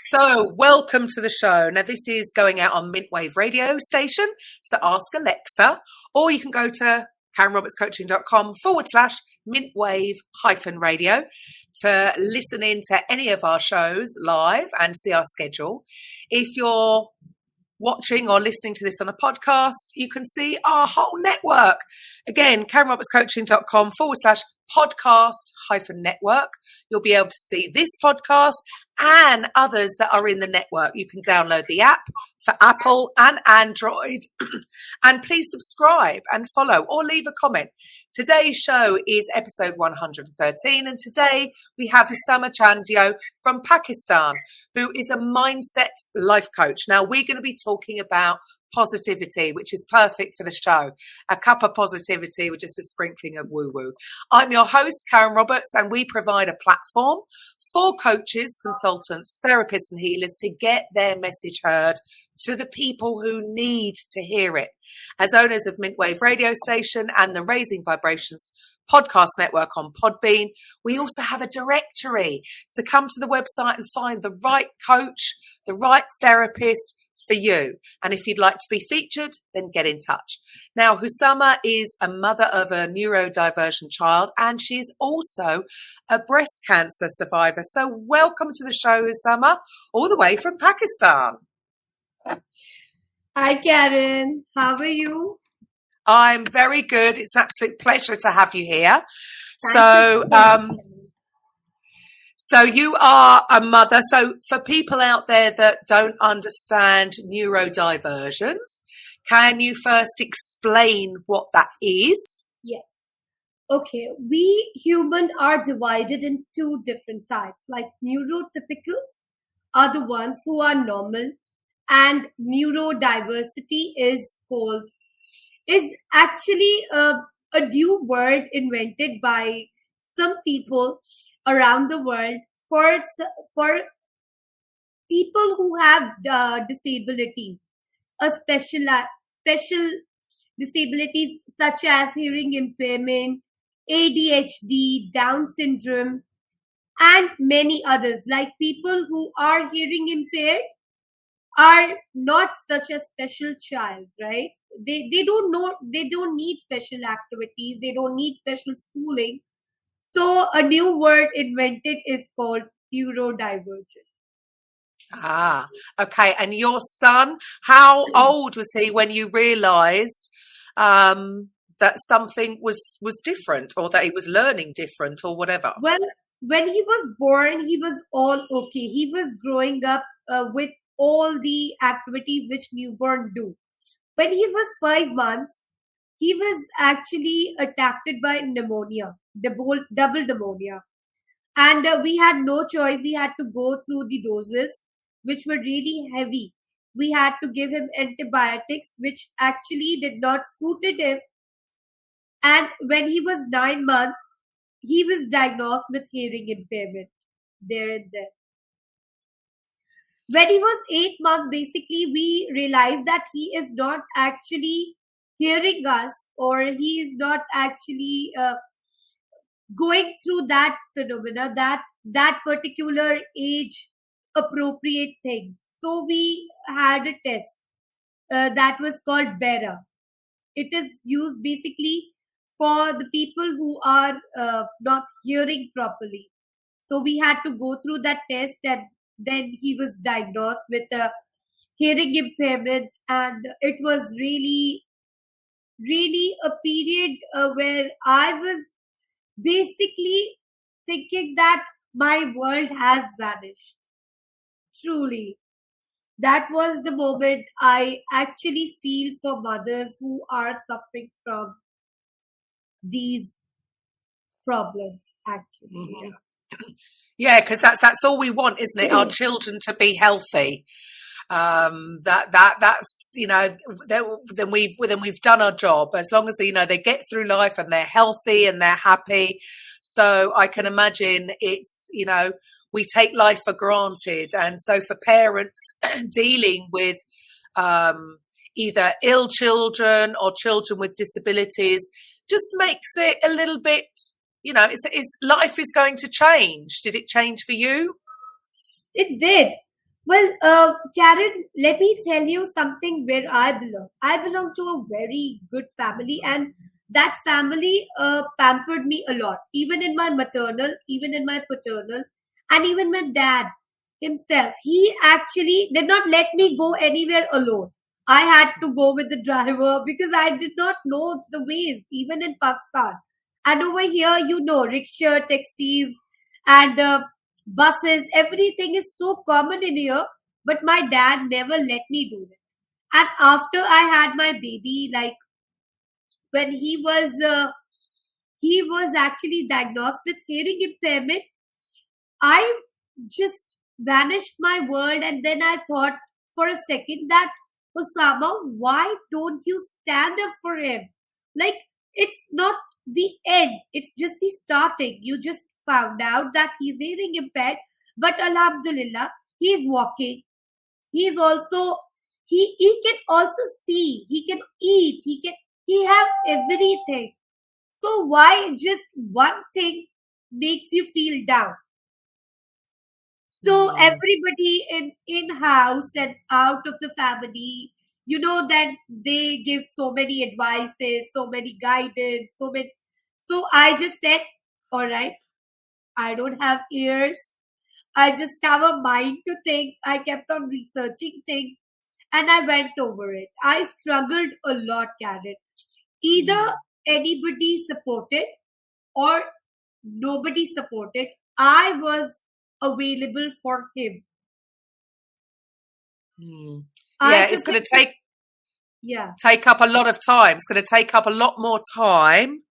So, welcome to the show. Now, this is going out on Mintwave Radio Station. So, ask Alexa, or you can go to KarenRobertsCoaching.com/Mintwave-radio to listen in to any of our shows live and see our schedule. If you're watching or listening to this on a podcast, you can see our whole network. Again, KarenRobertsCoaching.com/podcast-network. You'll be able to see this podcast and others that are in the network. You can download the app for Apple and Android. And please subscribe and follow or leave a comment. Today's show is episode 113, and today we have Usama Chandio from Pakistan, who is a mindset life coach. Now, we're going to be talking about positivity, which is perfect for the show. A cup of positivity with just a sprinkling of woo-woo. I'm your host, Karen Roberts, and we provide a platform for coaches, consultants, therapists and healers to get their message heard to the people who need to hear it. As owners of Mintwave Radio Station and the Raising Vibrations podcast network on Podbean, we also have a directory. So come to the website and find the right coach, the right therapist for you. And if you'd like to be featured, then get in touch. Now, Usama is a mother of a neurodiversion child, and she's also a breast cancer survivor. So welcome to the show, Usama, all the way from Pakistan. Hi, Karen. How are you? I'm very good. It's an absolute pleasure to have you here. So you are a mother. So for people out there that don't understand neurodiversions, can you first explain what that is? Yes. Okay. We humans are divided in two different types. Like neurotypicals are the ones who are normal, and neurodiversity is actually a new word invented by some people around the world for people who have disabilities, special disabilities such as hearing impairment, ADHD, Down syndrome, and many others. Like people who are hearing impaired are not such a special child, right? They don't need special activities, they don't need special schooling. So a new word invented is called neurodivergent. Ah, okay. And your son, how old was he when you realized that something was different, or that he was learning different, or whatever? Well, when he was born, he was all okay. He was growing up with all the activities which newborn do. When he was 5 months, he was actually attacked by pneumonia, double pneumonia. And we had no choice. We had to go through the doses, which were really heavy. We had to give him antibiotics, which actually did not suited him. And when he was 9 months, he was diagnosed with hearing impairment there and then. When he was 8 months, basically, we realized that he is not actually hearing us, or he is not actually going through that phenomena, that particular age appropriate thing. So we had a test that was called BERA. It is used basically for the people who are not hearing properly. So we had to go through that test, and then he was diagnosed with a hearing impairment, and it was really a period where I was basically thinking that my world has vanished. Truly. That was the moment I actually feel for mothers who are suffering from these problems, actually. Mm-hmm. Yeah, because that's all we want, isn't it? Our children to be healthy. That's then we've done our job. As long as they get through life and they're healthy and they're happy. So I can imagine it's we take life for granted, and so for parents dealing with either ill children or children with disabilities just makes it a little bit. It's life is going to change. Did it change for you? It did. Well, Karen, let me tell you something where I belong. I belong to a very good family, and that family pampered me a lot, even in my maternal, even in my paternal, and even my dad himself. He actually did not let me go anywhere alone. I had to go with the driver because I did not know the ways, even in Pakistan. And over here, rickshaw, taxis, and buses, everything is so common in here, but my dad never let me do it. And after I had my baby, like when he was actually diagnosed with hearing impairment, I just vanished my world. And then I thought for a second that, Osama, why don't you stand up for him? Like, it's not the end, it's just the starting. You just found out that he's hearing impaired, but Alhamdulillah, he's walking. He's also, he can also see, he can eat, he have everything. So why just one thing makes you feel down? So everybody in house and out of the family, that they give so many advices, so many guidance, so many. So I just said, all right, I don't have ears. I just have a mind to think. I kept on researching things and I went over it. I struggled a lot, Karen. Either anybody supported or nobody supported. I was available for him. Yeah, it's going to take up a lot of time. It's going to take up a lot more time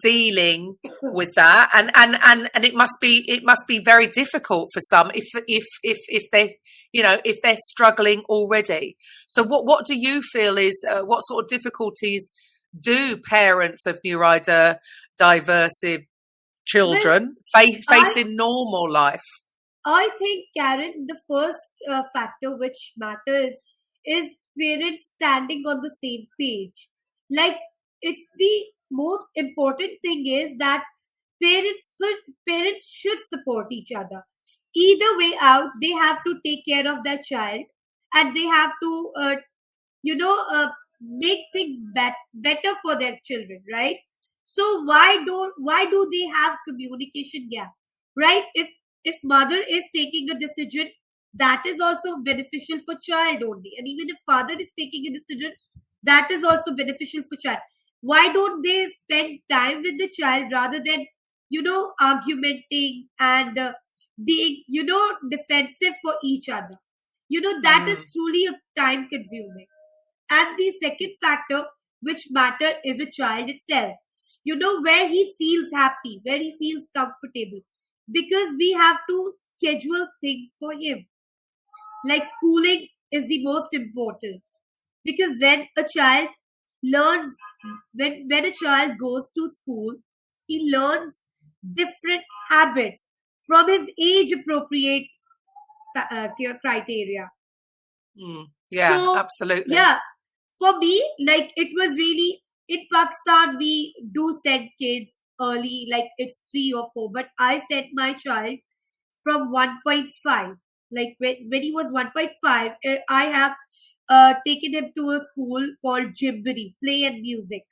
dealing with that, and it must be very difficult for some if they if they're struggling already. So what do you feel is what sort of difficulties do parents of neurodiverse children face in normal life? I think, Karen, the first factor which matters is parents standing on the same page. Like, it's the most important thing is that parents should support each other. Either way out, they have to take care of their child, and they have to make things better for their children, right? So why do they have communication gap, right? If mother is taking a decision, that is also beneficial for child only, and even if father is taking a decision, that is also beneficial for child. Why don't they spend time with the child rather than argumenting and being defensive for each other? That is truly a time consuming. And the second factor which matter is a child itself. Where he feels happy, where he feels comfortable, because we have to schedule things for him. Like, schooling is the most important, because when a child learns, when a child goes to school, he learns different habits from his age appropriate criteria. Yeah, so, absolutely. Yeah, for me, like, it was really, in Pakistan, we do send kids early, like it's 3 or 4, but I sent my child from 1.5. Like, when he was 1.5, I have taken him to a school called Jimbari, Play and Music.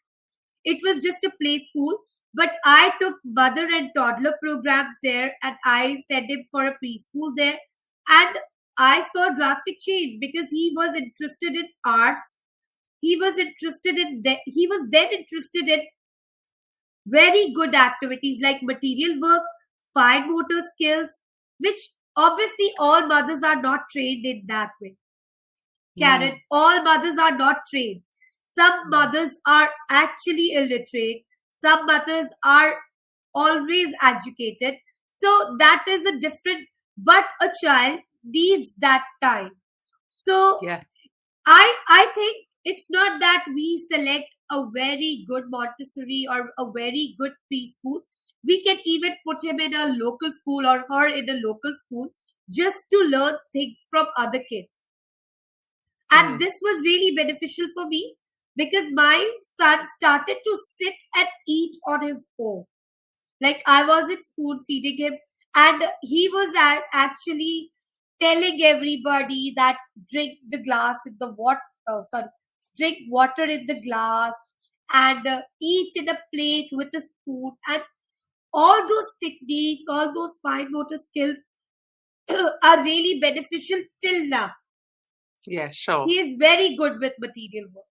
It was just a play school, but I took mother and toddler programs there, and I sent him for a preschool there. And I saw drastic change because he was interested in arts. He was then interested in very good activities like material work, fine motor skills, which obviously all mothers are not trained in that way. Karen, all mothers are not trained. Some mothers are actually illiterate. Some mothers are always educated. So that is a different, but a child needs that time. So I think it's not that we select a very good Montessori or a very good preschool. We can even put him in a local school or her in a local school just to learn things from other kids. And this was really beneficial for me because my son started to sit and eat on his own. Like, I wasn't spoon feeding him. And he was actually telling everybody that drink the glass with the water, drink water in the glass, and eat in a plate with a spoon, and all those techniques, all those fine motor skills are really beneficial till now. Yeah, sure. He is very good with material work.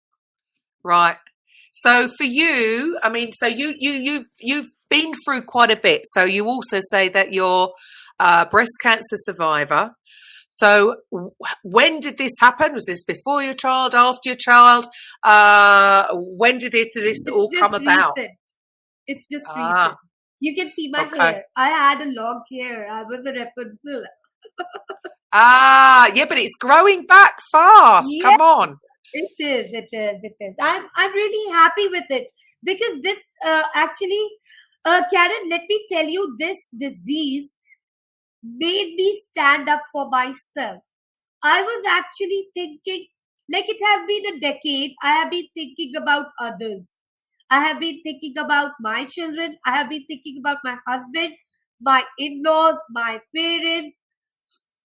Right. So for you, I mean, so you've been through quite a bit. So you also say that you're a breast cancer survivor. So when did this happen? Was this before your child, after your child? When did this all come about? It's just recent. You can see my hair. I had a long hair. I was a Rapunzel. Yeah, but it's growing back fast. Yeah, come on. It is. I'm really happy with it because this actually, Karen, let me tell you, this disease made me stand up for myself. I was actually thinking, like it has been a decade, I have been thinking about others. I have been thinking about my children. I have been thinking about my husband, my in-laws, my parents,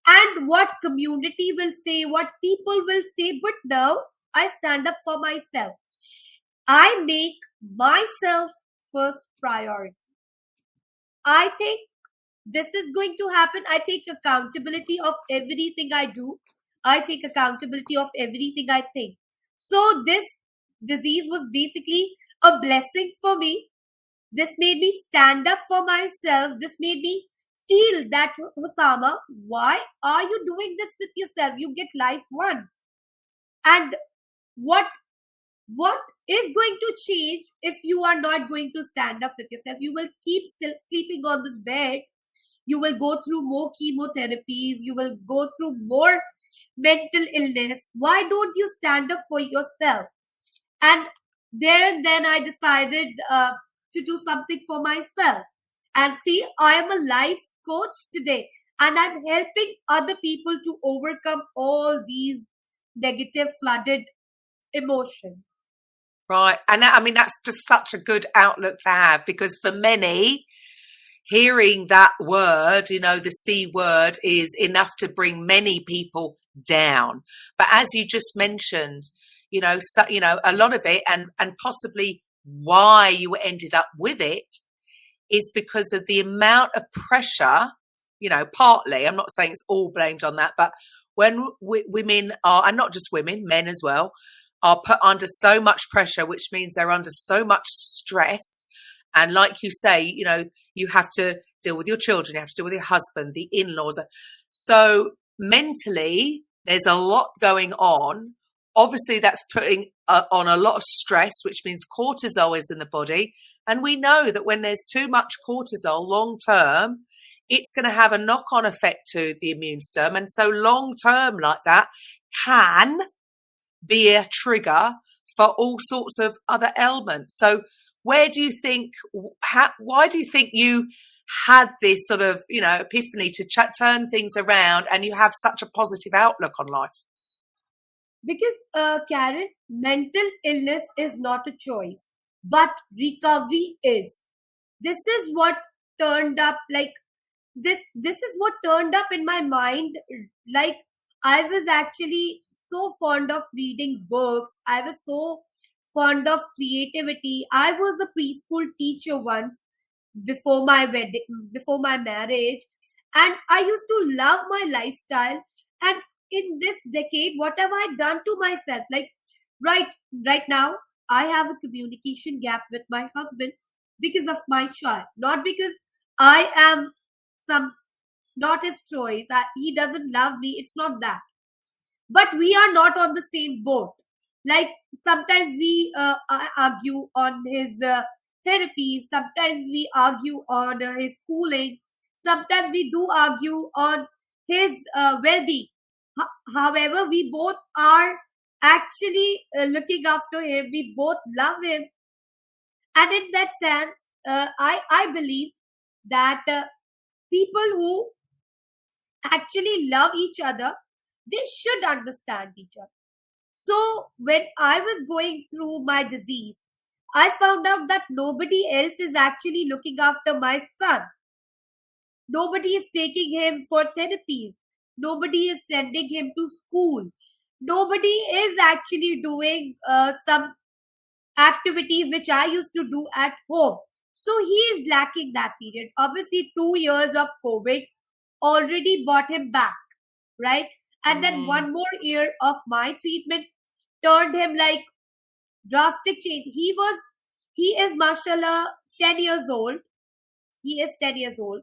and what community will say, what people will say. But now I stand up for myself. I make myself first priority. I think this is going to happen. I take accountability of everything I do. I take accountability of everything I think. So this disease was basically a blessing for me. This made me stand up for myself. This made me feel that, Osama, why are you doing this with yourself? You get life once. And what is going to change if you are not going to stand up with yourself? You will keep sleeping on this bed. You will go through more chemotherapies. You will go through more mental illness. Why don't you stand up for yourself? And there and then I decided to do something for myself. And see, I am a life coach today. And I'm helping other people to overcome all these negative flooded emotions. Right. And I mean, that's just such a good outlook to have, because for many, hearing that word, you know, the C word, is enough to bring many people down. But as you just mentioned, you know, a lot of it, and possibly why you ended up with it, is because of the amount of pressure, you know, partly, I'm not saying it's all blamed on that, but when women are, and not just women, men as well, are put under so much pressure, which means they're under so much stress. And like you say, you know, you have to deal with your children, you have to deal with your husband, the in-laws. So mentally, there's a lot going on. Obviously, that's putting on a lot of stress, which means cortisol is in the body. And we know that when there's too much cortisol long term, it's going to have a knock-on effect to the immune system. And so long term like that can be a trigger for all sorts of other ailments. So where do you think, why do you think you had this sort of, you know, epiphany to turn things around and you have such a positive outlook on life? Because, Karen, mental illness is not a choice, but recovery is. This is what turned up, like, this is what turned up in my mind. Like, I was actually so fond of reading books. I was so fond of creativity. I was a preschool teacher once before my wedding, before my marriage, and I used to love my lifestyle. And in this decade, what have I done to myself? Like right now, I have a communication gap with my husband because of my child, not because I am not his choice, that he doesn't love me. It's not that. But we are not on the same boat. Like sometimes we argue on his therapy. Sometimes we argue on his schooling. Sometimes we do argue on his well-being. However, we both are actually looking after him. We both love him. And in that sense, I believe that people who actually love each other, they should understand each other. So when I was going through my disease, I found out that nobody else is actually looking after my son. Nobody is taking him for therapies. Nobody is sending him to school. Nobody is actually doing some activities which I used to do at home. So he is lacking that period. Obviously, 2 years of COVID already brought him back, right? And then one more year of my treatment turned him like drastic change. He is mashallah 10 years old. He is 10 years old.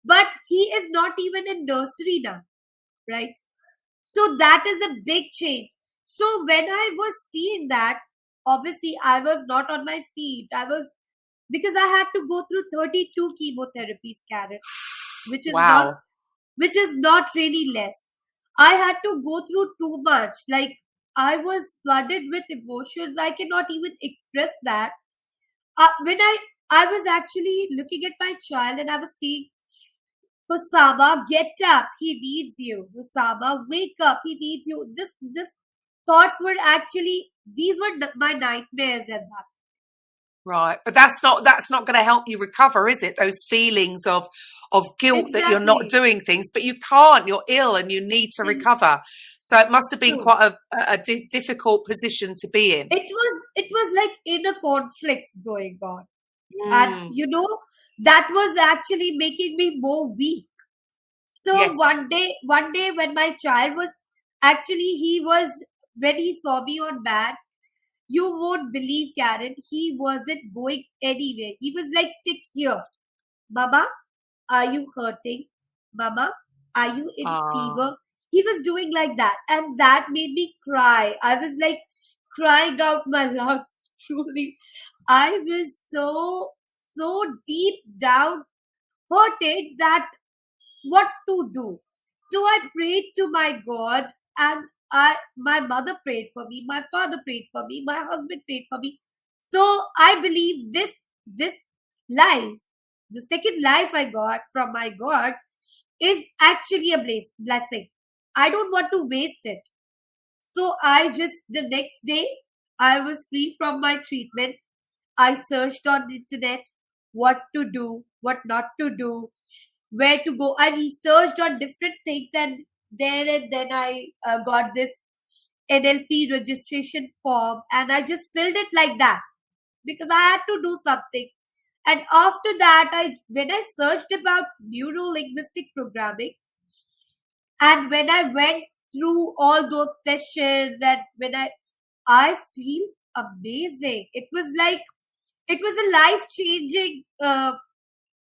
But he is not even in nursery now, right? So that is a big change. So when I was seeing that, obviously I was not on my feet. Because I had to go through 32 chemotherapies, Karen, which is not really less. I had to go through too much. Like, I was flooded with emotions. I cannot even express that. When I was actually looking at my child and I was saying, Osama, get up. He needs you. Osama, wake up. He needs you. This thoughts were actually, these were my nightmares at that. Right, but that's not going to help you recover, is it? Those feelings of guilt that you're not doing things, but you can't. You're ill and you need to recover. So it must have been quite a difficult position to be in. It was like inner conflicts going on, and that was actually making me more weak. So yes. one day when my child was when he saw me on bed. You won't believe, Karen, he wasn't going anywhere. He was like, stick here. Mama, are you hurting? Mama, are you in fever? He was doing like that. And that made me cry. I was like crying out my lungs. Truly. I was so deep down hurted that what to do. So I prayed to my God, and my mother prayed for me, my father prayed for me, my husband prayed for me. So I believe this life, the second life I got from my God, is actually a blessing. I don't want to waste it. So the next day, I was free from my treatment. I searched on the internet what to do, what not to do, where to go. I researched on different things, and then I got this NLP registration form, and I just filled it like that because I had to do something. And after that, when I searched about neuro-linguistic programming, and when I went through all those sessions, and when I feel amazing. It was a life-changing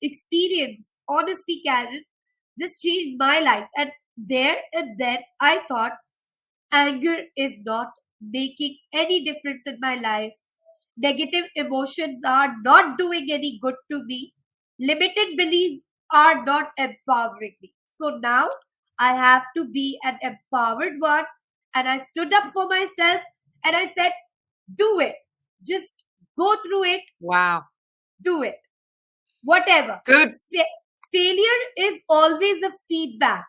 experience. Honestly, Karen, this changed my life. And there and then I thought anger is not making any difference in my life. Negative emotions are not doing any good to me. Limited beliefs are not empowering me. So now I have to be an empowered one. And I stood up for myself and I said, do it. Just go through it. Wow. Do it. Whatever. Good. Failure is always a feedback.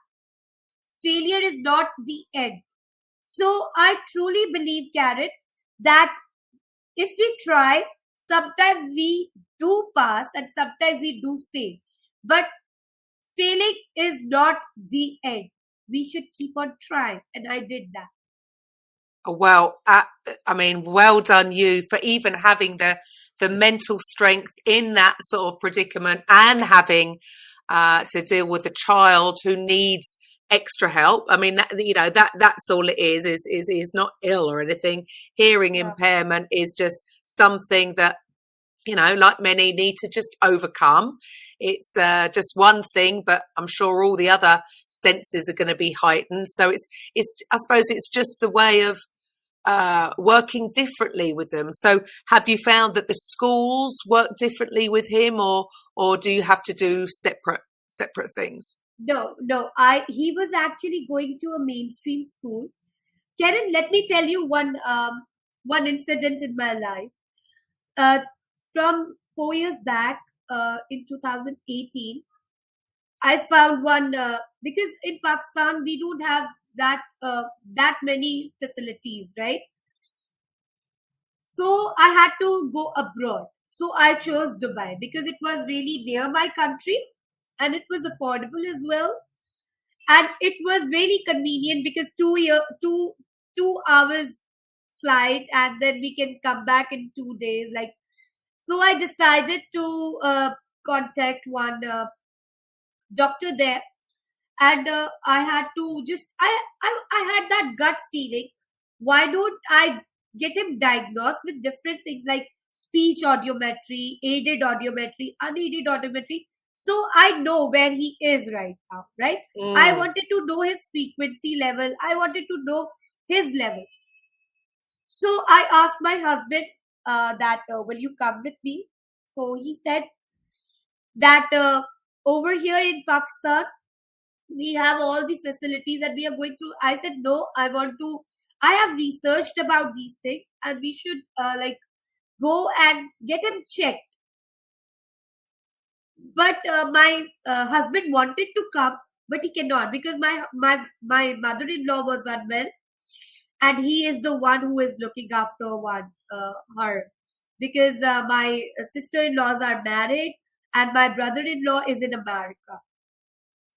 Failure is not the end. So I truly believe, Karen, that if we try, sometimes we do pass and sometimes we do fail. But failing is not the end. We should keep on trying. And I did that. Well, I mean, well done you for even having the mental strength in that sort of predicament and having to deal with a child who needs extra help. I mean, that's all it is not ill or anything. Hearing impairment is just something that, like many, need to just overcome. It's just one thing, but I'm sure all the other senses are going to be heightened. So I suppose it's just the way of working differently with them. So have you found that the schools work differently with him, or do you have to do separate things? No. He was actually going to a mainstream school. Karen, let me tell you one incident in my life. From 4 years back, in 2018, I found one because in Pakistan we don't have that many facilities, right? So I had to go abroad. So I chose Dubai because it was really near my country. and it was affordable as well. And it was really convenient because 2 hours flight, and then we can come back in 2 days. Like, so I decided to contact one doctor there, and I had to I had that gut feeling. Why don't I get him diagnosed with different things like speech audiometry, aided audiometry, unaided audiometry, so I know where he is right now, right? I wanted to know his frequency level. I wanted to know his level. So I asked my husband that will you come with me? So he said that over here in Pakistan, we have all the facilities that we are going through. I said, no, I have researched about these things, and we should go and get him checked. But my husband wanted to come, but he cannot because my mother-in-law was unwell, and he is the one who is looking after her, because my sister-in-laws are married and my brother-in-law is in America.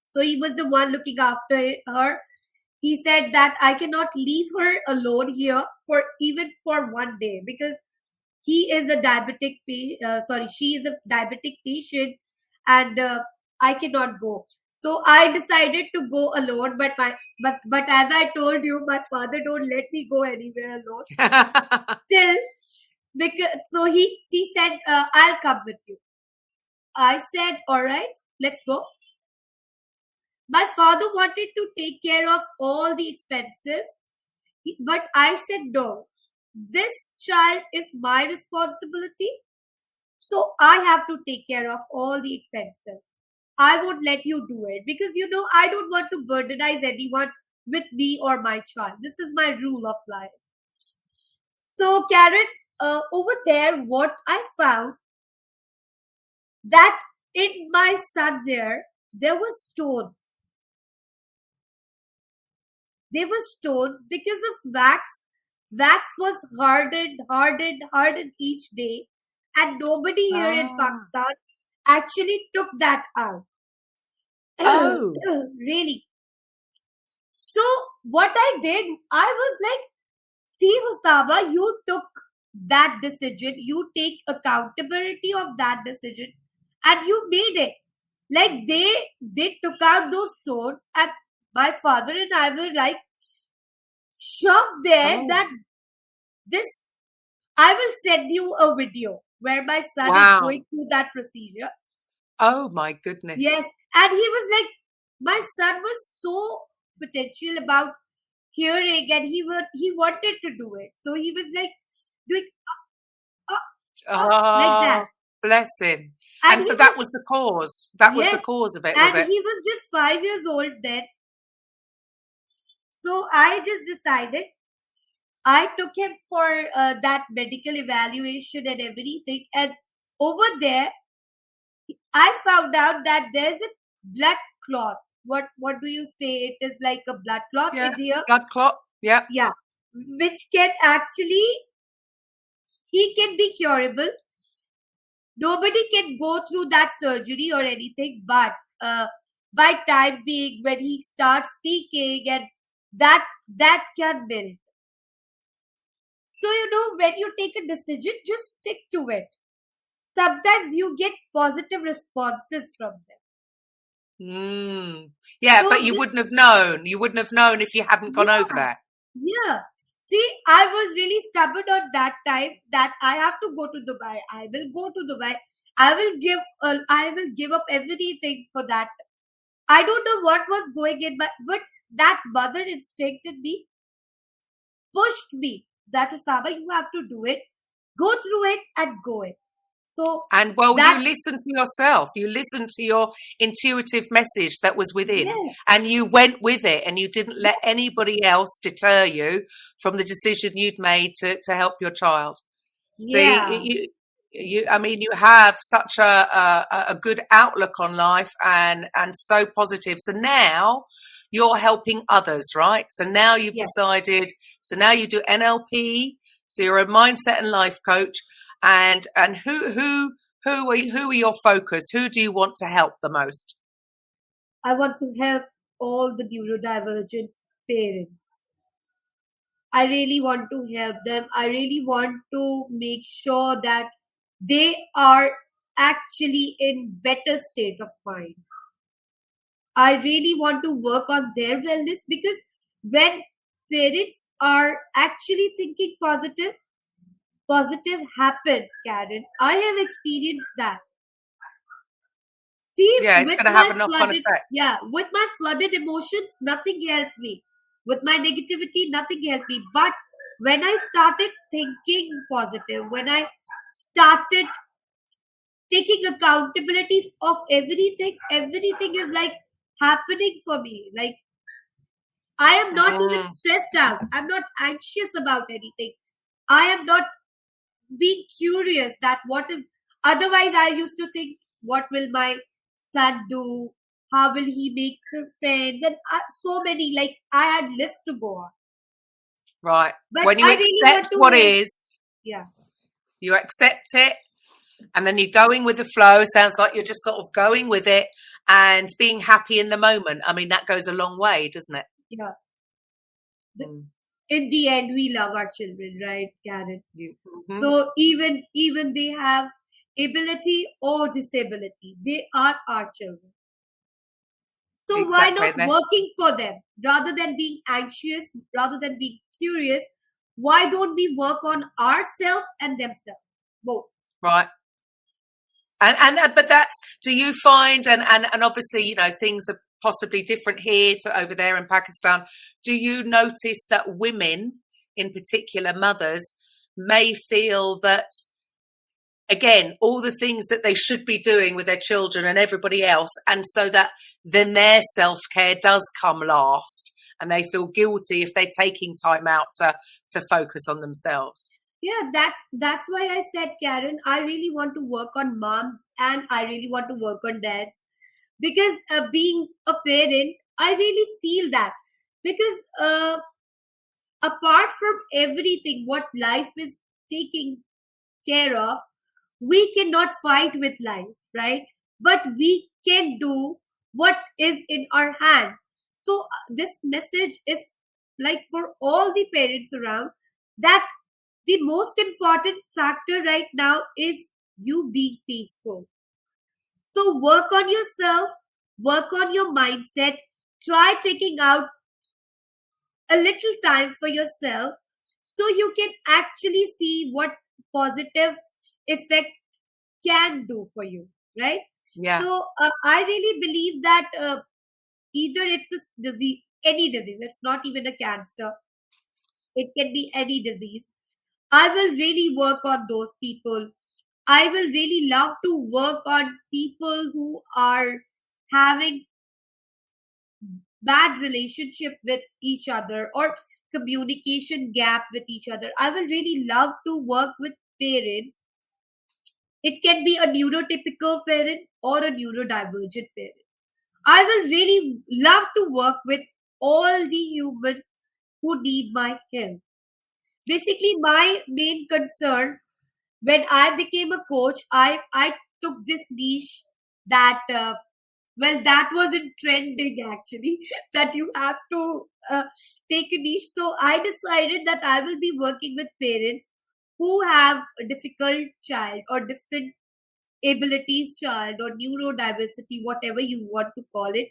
So he was the one looking after her. He said that I cannot leave her alone here even for 1 day, because she is a diabetic patient, and I cannot go. So I decided to go alone, but as I told you, my father don't let me go anywhere alone. Still, she said, I'll come with you. I said, all right, let's go. My father wanted to take care of all the expenses, but I said, no, this child is my responsibility, so I have to take care of all the expenses. I won't let you do it because, I don't want to burdenize anyone with me or my child. This is my rule of life. So, Karen, over there, what I found, that in my son's ear, there were stones. They were stones because of wax. Wax was hardened each day. And nobody here in Pakistan actually took that out. Oh. Really? So what I did, I was like, see, Husama, you took that decision. You take accountability of that decision. And you made it. Like, they took out those stones, and my father and I were like shocked there that this. I will send you a video where my son is going through that procedure. Oh my goodness! Yes, and he was like, my son was so potential about hearing, and he wanted to do it. So he was like doing like that. Bless him. And so that was the cause. That was the cause of it, was it? And he was just 5 years old then. So I just decided, I took him for that medical evaluation and everything. And over there, I found out that there's a blood clot. What do you say? It is like a blood clot in here. Blood clot. Yeah. Yeah. Which can actually, he can be curable. Nobody can go through that surgery or anything, but by time being, when he starts speaking, and that can melt. So, when you take a decision, just stick to it. Sometimes you get positive responses from them. Yeah, so but you wouldn't have known. You wouldn't have known if you hadn't gone over there. Yeah. See, I was really stubborn on that time that I have to go to Dubai. I will go to Dubai. I will give up everything for that. I don't know what was going in, but that mother instinct in me pushed me. That is, Saba, you have to do it. Go through it and go it. So, and you listened to yourself. You listened to your intuitive message that was within, and you went with it, and you didn't let anybody else deter you from the decision you'd made to help your child. Yeah. See, you have such a good outlook on life and so positive. So now you're helping others, right? So now you've decided. So now you do NLP. So you're a mindset and life coach. And who are your focus? Who do you want to help the most? I want to help all the neurodivergent parents. I really want to help them. I really want to make sure that they are actually in better state of mind. I really want to work on their wellness, because when parents are actually thinking positive, positive happens, Karen. I have experienced that. See, Yeah, it's with going to my have a knock-on flooded, effect. with my flooded emotions, nothing helped me. With my negativity, nothing helped me. But when I started thinking positive, when I started taking accountability of everything is like happening for me. Like, I am not even stressed out. I'm not anxious about anything. I am not being curious that what is, otherwise I used to think, what will my son do? How will he make friends? And so many, like, I had list to go on. Right. But When you I really want accept to what help. is, Yeah. you accept it, and then you're going with the flow. Sounds like you're just sort of going with it and being happy in the moment. I mean, that goes a long way, doesn't it? Yeah. In the end, we love our children, right, Karen? So even they have ability or disability, they are our children. So Exactly. why not working for them rather than being anxious, rather than being curious? Why don't we work on ourselves and themselves, both? Right. And but that's, do you find, and obviously, you know, things are possibly different here to over there in Pakistan. Do you notice that women, in particular mothers, may feel that, again, all the things that they should be doing with their children and everybody else, and so that then their self-care does come last, and they feel guilty if they're taking time out to focus on themselves? Yeah, that's why I said, Karen, I really want to work on mom and I really want to work on dad, because being a parent, I really feel that, because apart from everything what life is taking care of, we cannot fight with life, right? But we can do what is in our hand. So this message is like for all the parents around, that the most important factor right now is you being peaceful. So work on yourself, work on your mindset, try taking out a little time for yourself so you can actually see what positive effect can do for you, right? Yeah. So I really believe that either it's a disease, any disease, it's not even a cancer, it can be any disease. I will really work on those people. I will really love to work on people who are having bad relationship with each other or communication gap with each other. I will really love to work with parents. It can be a neurotypical parent or a neurodivergent parent. I will really love to work with all the humans who need my help. Basically, my main concern when I became a coach, I took this niche that that wasn't trending actually. That you have to take a niche. So I decided that I will be working with parents who have a difficult child or different abilities child or neurodiversity, whatever you want to call it.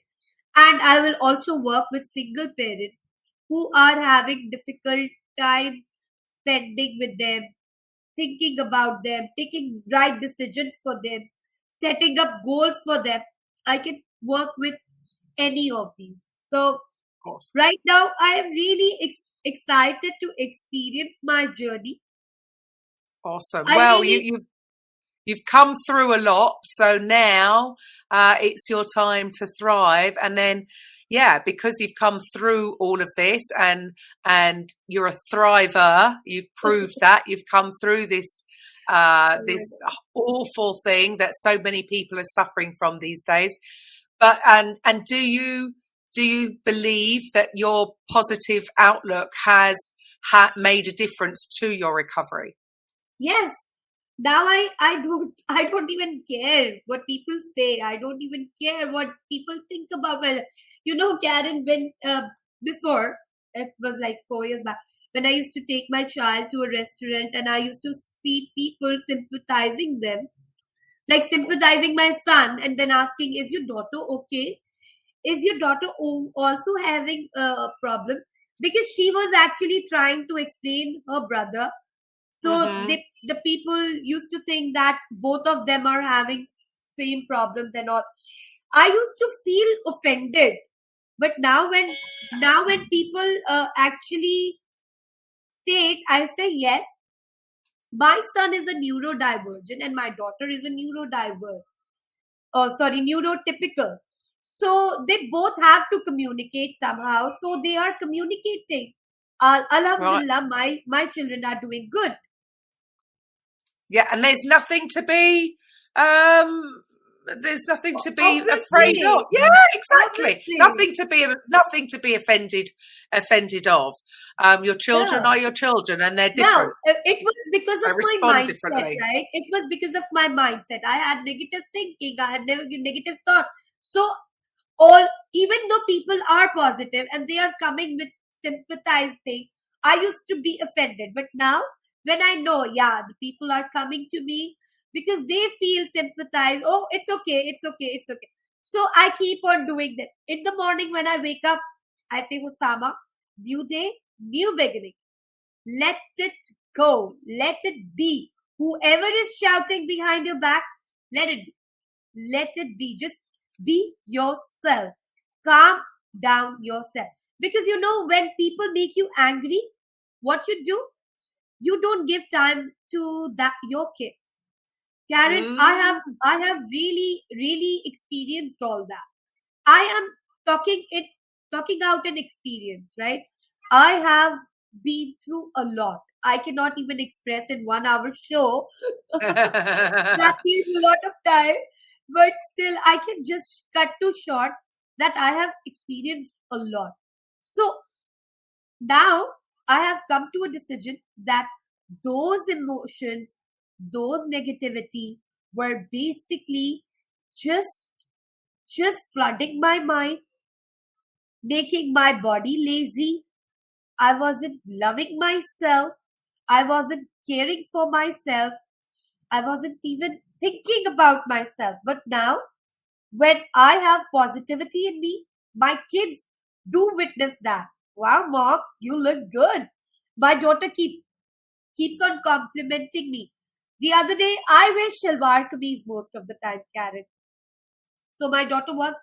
And I will also work with single parents who are having difficult time spending with them, thinking about them, taking right decisions for them, setting up goals for them. I can work with any of these. So right now, I am really excited to experience my journey. Awesome. Well, you've come through a lot, so now it's your time to thrive. And then, yeah, because you've come through all of this and you're a thriver, you've proved that you've come through this this awful thing that so many people are suffering from these days. But and do you believe that your positive outlook has made a difference to your recovery? Yes, now I don't even care what people say. I don't even care what people think about my life. You know, Karen, when before, it was like 4 years back, when I used to take my child to a restaurant and I used to see people sympathizing them, like sympathizing my son and then asking, is your daughter okay? Is your daughter also having a problem? Because she was actually trying to explain her brother. So the people used to think that both of them are having same problems and all. I used to feel offended. But now when people actually say it, I say yes. My son is a neurodivergent and my daughter is a neurotypical. So they both have to communicate somehow. So they are communicating. Alhamdulillah, my children are doing good. Yeah, and there's nothing to be afraid of. Yeah, exactly. Obviously. Nothing to be offended of. Your children are your children, and they're different. Now, it was because of my mindset, right? It was because of my mindset. I had negative thinking. I had negative thought. So, even though people are positive and they are coming with sympathizing, I used to be offended. But now, when I know, the people are coming to me because they feel sympathized. Oh, it's okay. So I keep on doing that. In the morning when I wake up, I say, Osama, new day, new beginning. Let it go. Let it be. Whoever is shouting behind your back, let it be. Let it be. Just be yourself. Calm down yourself. Because when people make you angry, what you do? You don't give time to your kids. Karen, I have really, really experienced all that. I am talking out an experience, right? I have been through a lot. I cannot even express in 1 hour show. That needs a lot of time. But still, I can just cut to short that I have experienced a lot. So now I have come to a decision that those emotions, those negativity were basically just flooding my mind, making my body lazy. I wasn't loving myself. I wasn't caring for myself. I wasn't even thinking about myself. But now, when I have positivity in me, my kids do witness that. Wow, mom, you look good. My daughter keeps on complimenting me. The other day, I wear shalwar kameez most of the time, Karen. So my daughter was,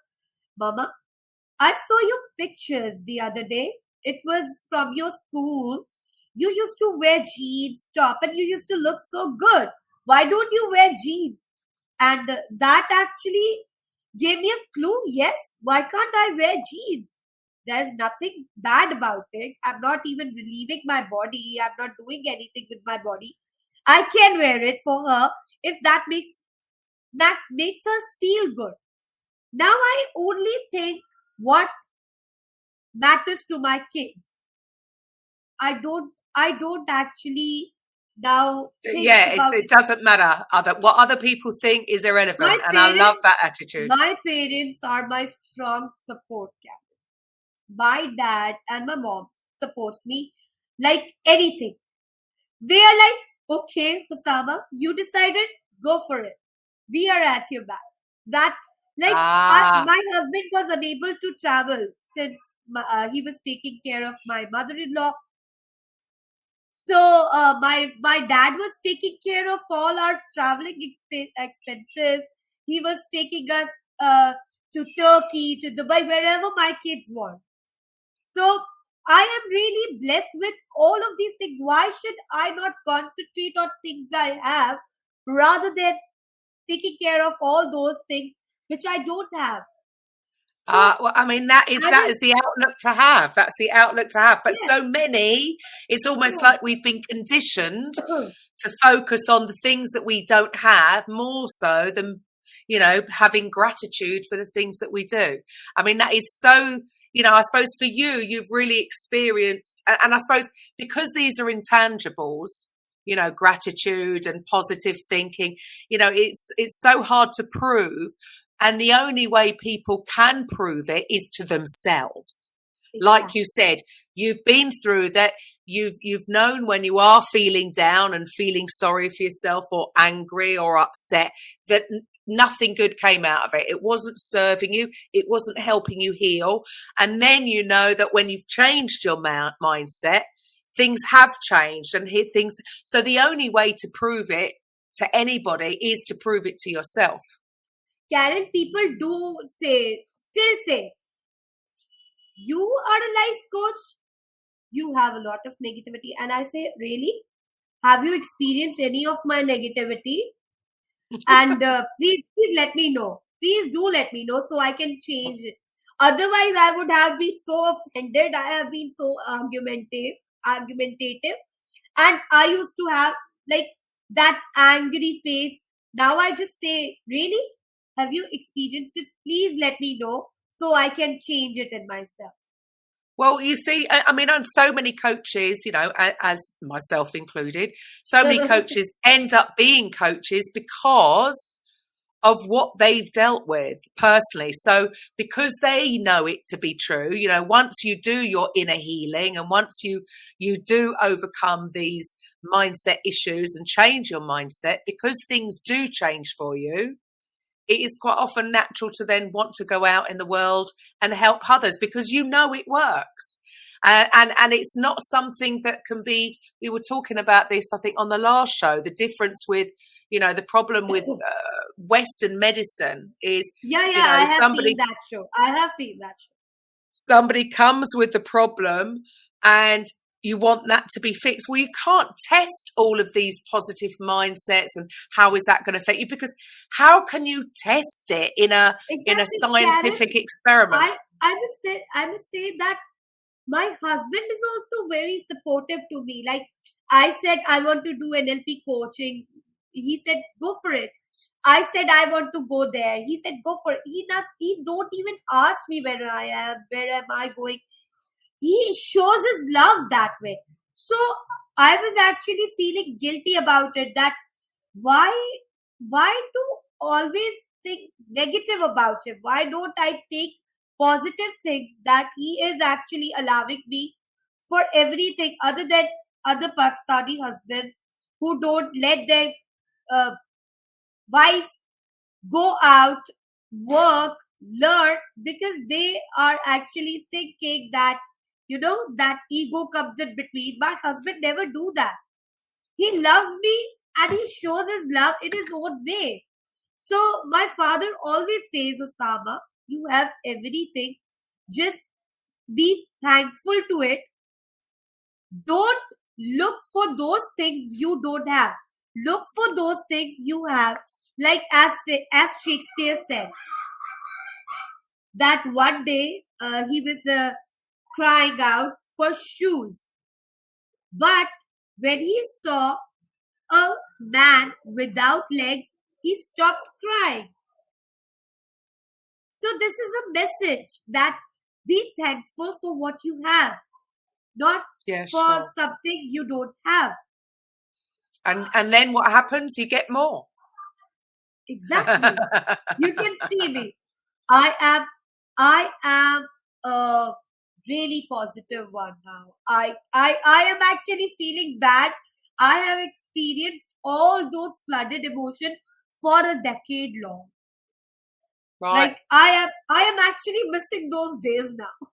Mama, I saw your pictures the other day. It was from your school. You used to wear jeans, top, and you used to look so good. Why don't you wear jeans? And that actually gave me a clue. Yes, why can't I wear jeans? There's nothing bad about it. I'm not even relieving my body. I'm not doing anything with my body. I can wear it for her if that makes her feel good. Now I only think what matters to my kids. I don't actually now think about it doesn't matter. What other people think is irrelevant, and I love that attitude. My parents are my strong support, Captain. My dad and my mom supports me like anything. They are like, okay, Osama, you decided, go for it. We are at your back. My husband was unable to travel since he was taking care of my mother-in-law. So my dad was taking care of all our traveling expenses. He was taking us to Turkey, to Dubai, wherever my kids want. So I am really blessed with all of these things. Why should I not concentrate on things I have rather than taking care of all those things which I don't have? That is the outlook to have. That's the outlook to have. But so many, it's almost like we've been conditioned to focus on the things that we don't have more so than, having gratitude for the things that we do. I mean, that is so, I suppose for you, you've really experienced, and I suppose because these are intangibles, gratitude and positive thinking. It's so hard to prove. And the only way people can prove it is to themselves. Exactly. Like you said, you've been through that. You've known when you are feeling down and feeling sorry for yourself or angry or upset that nothing good came out of it. It wasn't serving you. It wasn't helping you heal. And then you know that when you've changed your mindset, things have changed and things. So the only way to prove it to anybody is to prove it to yourself. Karen, people still say, you are a life coach. You have a lot of negativity. And I say, really? Have you experienced any of my negativity? And please let me know. Please do let me know so I can change it. Otherwise, I would have been so offended. I have been so argumentative. And I used to have like that angry face. Now I just say, really? Have you experienced it? Please let me know so I can change it in myself. Well, you see, I mean, on so many coaches, as myself included, so many coaches end up being coaches because of what they've dealt with personally. So because they know it to be true, once you do your inner healing and once you do overcome these mindset issues and change your mindset, because things do change for you, it is quite often natural to then want to go out in the world and help others because it works. And it's not something that can be, we were talking about this, I think, on the last show, the difference with, the problem with Western medicine is, I have seen that show. Somebody comes with the problem and you want that to be fixed. Well, you can't test all of these positive mindsets and how is that going to affect you? Because how can you test it in a scientific experiment? I must say that my husband is also very supportive to me. Like I said, I want to do NLP coaching. He said, go for it. I said, I want to go there. He said, go for it. He don't even ask me where am I going. He shows his love that way. So I was actually feeling guilty about it, that why do always think negative about him? Why don't I take positive things that he is actually allowing me for everything, other than other Pakistani husbands who don't let their wife go out, work, learn, because they are actually thinking that that ego comes in between. My husband never do that. He loves me and he shows his love in his own way. So my father always says, Osama, you have everything. Just be thankful to it. Don't look for those things you don't have. Look for those things you have. Like as Shakespeare said, that one day he was crying out for shoes. But when he saw a man without legs, he stopped crying. So this is a message that be thankful for what you have, not for something you don't have. And then what happens? You get more. Exactly. You can see me. I am a really positive one now. I am actually feeling bad. I have experienced all those flooded emotions for a decade long. Right. Like I am actually missing those days now.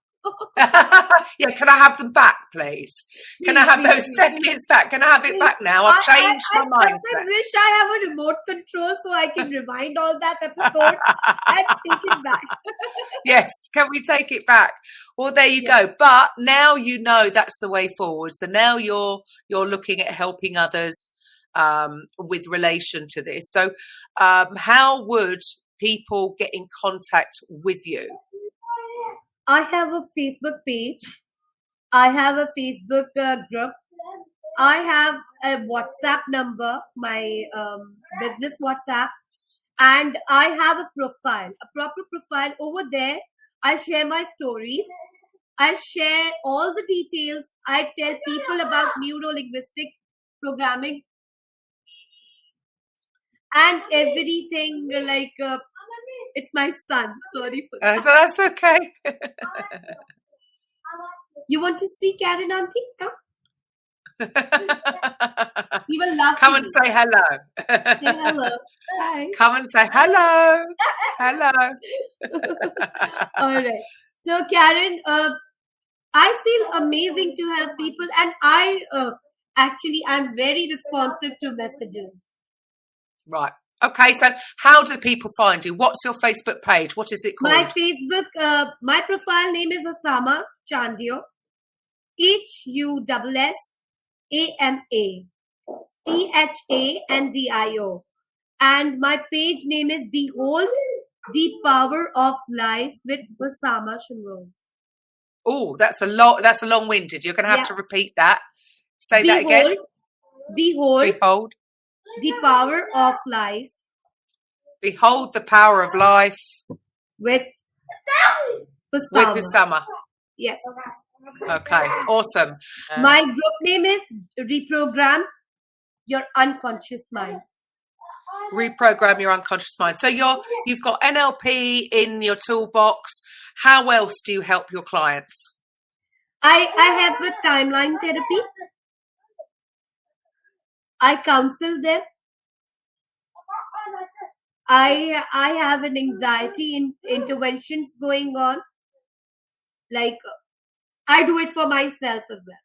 Yeah, can I have them back, please? Can I have those 10 years back? Can I have it back now? I've changed my mind. I wish I have a remote control so I can rewind all that episode and take it back. Yes, can we take it back? Well, there you go. But now that's the way forward. So now you're looking at helping others with relation to this. So how would people get in contact with you? I have a Facebook page. I have a Facebook group. I have a WhatsApp number, my business WhatsApp. And I have a profile, a proper profile. Over there, I share my stories. I share all the details. I tell people about neuro-linguistic programming and everything. Like it's my son. Sorry for that. So that's okay. You want to see Karen auntie? Come. You will love. Come and say hello. Say hello. Hi. Come and say hello. Hello. All right. So Karen, I feel amazing to help people, and I'm very responsive to messages. Right. Okay. So how do people find you? What's your Facebook page? What is it called? My Facebook, my profile name is Osama Chandio. HUSSAMA and my page name is Behold the Power of Life with Osama Shamrose. Oh, that's a lot. That's a long-winded. You're going to have to repeat that. Say that again. Behold the Power of Life. Behold the Power of Life with Osama. Yes. Okay, awesome. My group name is Reprogram Your Unconscious Mind. Reprogram your unconscious mind. So you've got NLP in your toolbox. How else do you help your clients? I help with timeline therapy. I counsel them. I have an anxiety interventions going on. Like I do it for myself as well.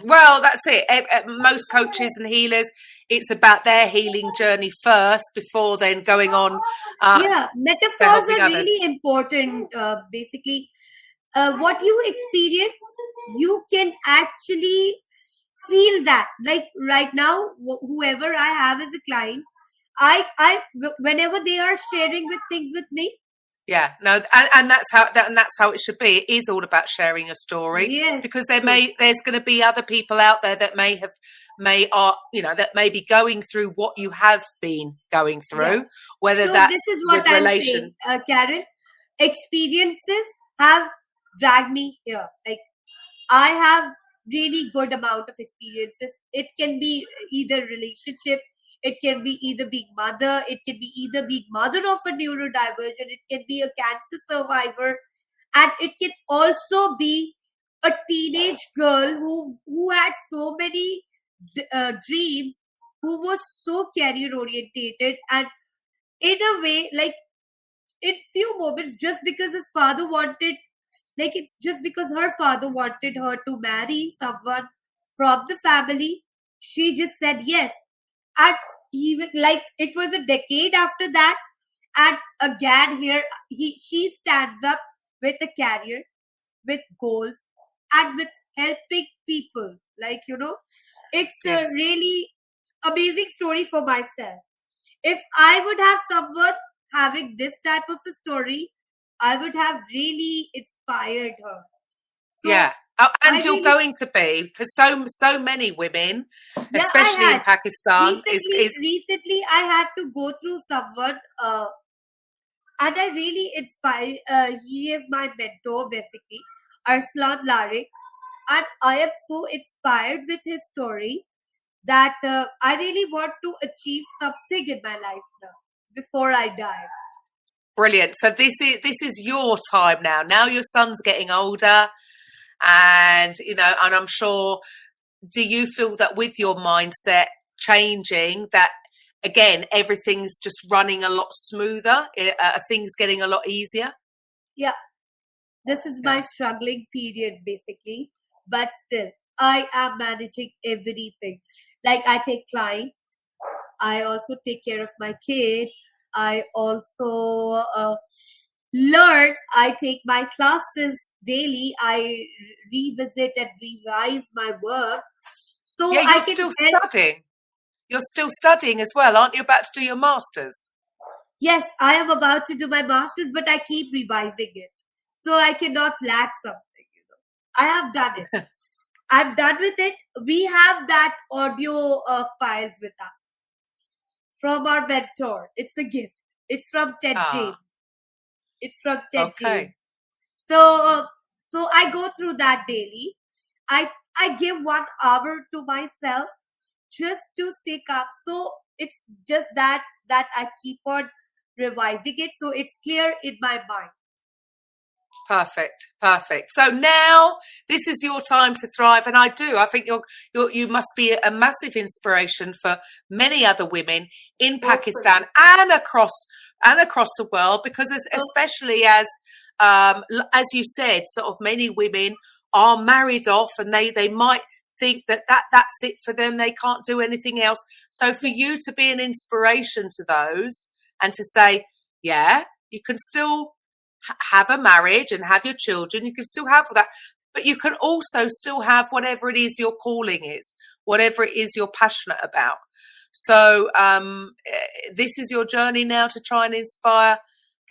Well, that's it. Most coaches and healers, it's about their healing journey first before then going on. Metaphors are really important. Basically, what you experience, you can actually feel that. Like right now, whoever I have as a client, I whenever they are sharing things with me. Yeah, no, and that's how it should be. It is all about sharing a story, because there's going to be other people out there that may be going through what you have been going through. Whether so that's this is what with I'm relation, saying, Karen. Experiences have dragged me here. Like I have really good amount of experiences. It can be either relationship. It can be either being mother. It can be either being mother of a neurodiversion. It can be a cancer survivor. And it can also be a teenage girl who had so many dreams, who was so career orientated. And in a way, like in few moments, just because his father wanted, like it's just because her father wanted her to marry someone from the family, she just said yes. And even like it was a decade after that, and again here she stands up with a career, with goals, and with helping people. Like it's a really amazing story for myself. If I would have someone having this type of a story, I would have really inspired her. So, and you're going to be, because so many women, especially in Pakistan, recently I had to go through someone, and I really inspired. He is my mentor, basically, Arslan Larik, and I am so inspired with his story that I really want to achieve something in my life now before I die. Brilliant. So this is your time now. Now your son's getting older. And, and I'm sure, do you feel that with your mindset changing, that, again, everything's just running a lot smoother? Are things getting a lot easier? Yeah. This is my struggling period, basically. But still, I am managing everything. Like, I take clients. I also take care of my kids. I also learn. I take my classes daily. I revisit and revise my work. So you're still studying. You're still studying as well, aren't you? About to do your masters? Yes, I am about to do my masters, but I keep revising it, so I cannot lack something. I have done it. I'm done with it. We have that audio files with us from our mentor. It's a gift. It's from Ted James. It's from Ted James. So I go through that daily. I I give 1 hour to myself just to stay calm. So it's just that I keep on revising it, so it's clear in my mind. Perfect. So now this is your time to thrive, and I think you must be a massive inspiration for many other women in Pakistan and across the world, because especially as you said, sort of many women are married off, and they might think that's it for them. They can't do anything else. So for you to be an inspiration to those and to say, yeah, you can still have a marriage and have your children, you can still have that, but you can also still have whatever it is your calling is, whatever it is you're passionate about. So this is your journey now to try and inspire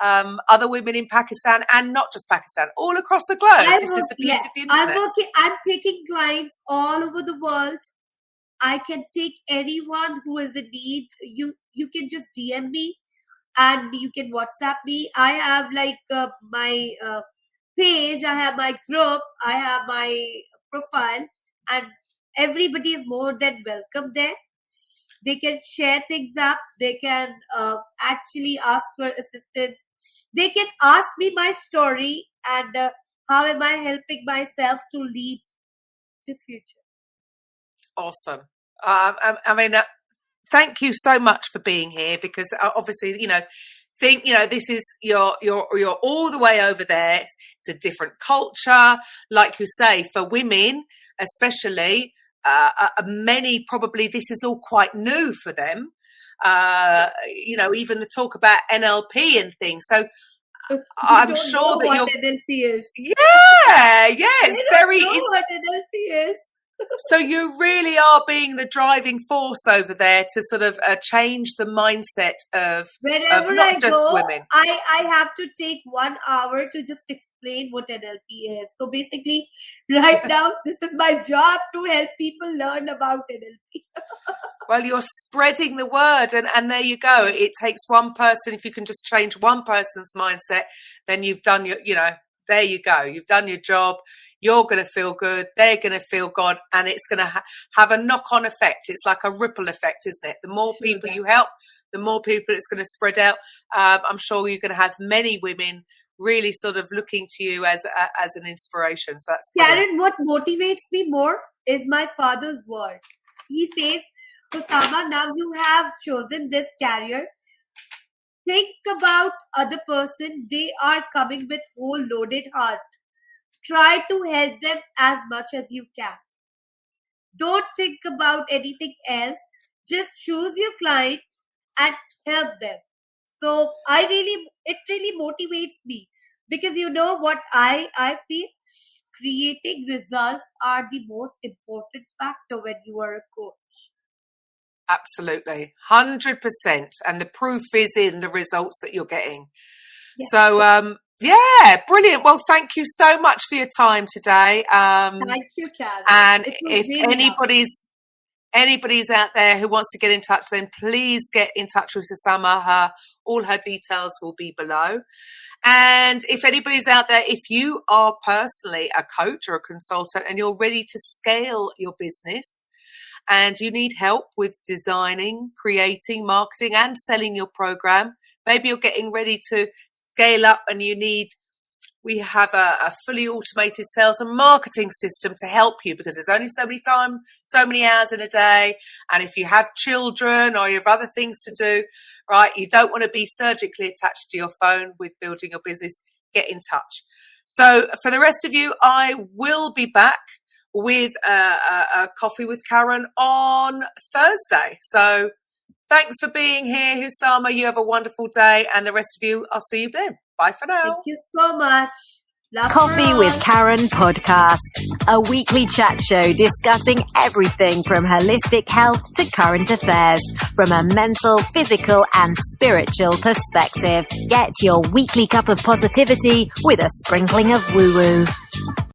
other women in Pakistan, and not just Pakistan, all across the globe. This is the beauty of the internet. I'm taking clients all over the world. I can take anyone who is in need. You can just DM me, and you can WhatsApp me. I have my page, I have my group, I have my profile, and everybody is more than welcome there. They can share things up. They can actually ask for assistance. They can ask me my story and how am I helping myself to lead to future. Awesome. Thank you so much for being here, because obviously, this is you're all the way over there. It's a different culture, like you say, for women, especially. Many probably this is all quite new for them. Even the talk about NLP and things. So I'm sure that you're. NLP is. Yeah, it's very. What NLP is. So you really are being the driving force over there to sort of change the mindset of not just women. I have to take 1 hour to just explain what NLP is. So basically, right now, this is my job to help people learn about NLP. Well, you're spreading the word, and there you go. It takes one person. If you can just change one person's mindset, then you've done there you go. You've done your job. You're going to feel good. They're going to feel good. And it's going to have a knock-on effect. It's like a ripple effect, isn't it? The more people you help, the more people it's going to spread out. I'm sure you're going to have many women really sort of looking to you as an inspiration. So that's brilliant. Karen, what motivates me more is my father's word. He says, Osama, now you have chosen this career. Think about other person. They are coming with whole loaded heart. Try to help them as much as you can. Don't think about anything else. Just choose your client and help them. So it really motivates me, because you know what I feel? Creating results are the most important factor when you are a coach. Absolutely. 100%. And the proof is in the results that you're getting. Yes. So, brilliant. Well, thank you so much for your time today. Thank you, Karen. And if anybody's out there who wants to get in touch, then please get in touch with Osama. All her details will be below. And if anybody's out there, if you are personally a coach or a consultant and you're ready to scale your business, and you need help with designing, creating, marketing, and selling your program, maybe you're getting ready to scale up and we have a fully automated sales and marketing system to help you, because there's only so many hours in a day. And if you have children or you have other things to do, right, you don't want to be surgically attached to your phone with building your business, get in touch. So for the rest of you, I will be back with a coffee with Karen on Thursday. So thanks for being here, Husama. You have a wonderful day, and the rest of you, I'll see you then. Bye for now. Thank you so much. Love Coffee with Karen podcast, a weekly chat show discussing everything from holistic health to current affairs from a mental, physical and spiritual perspective. Get your weekly cup of positivity with a sprinkling of woo-woo.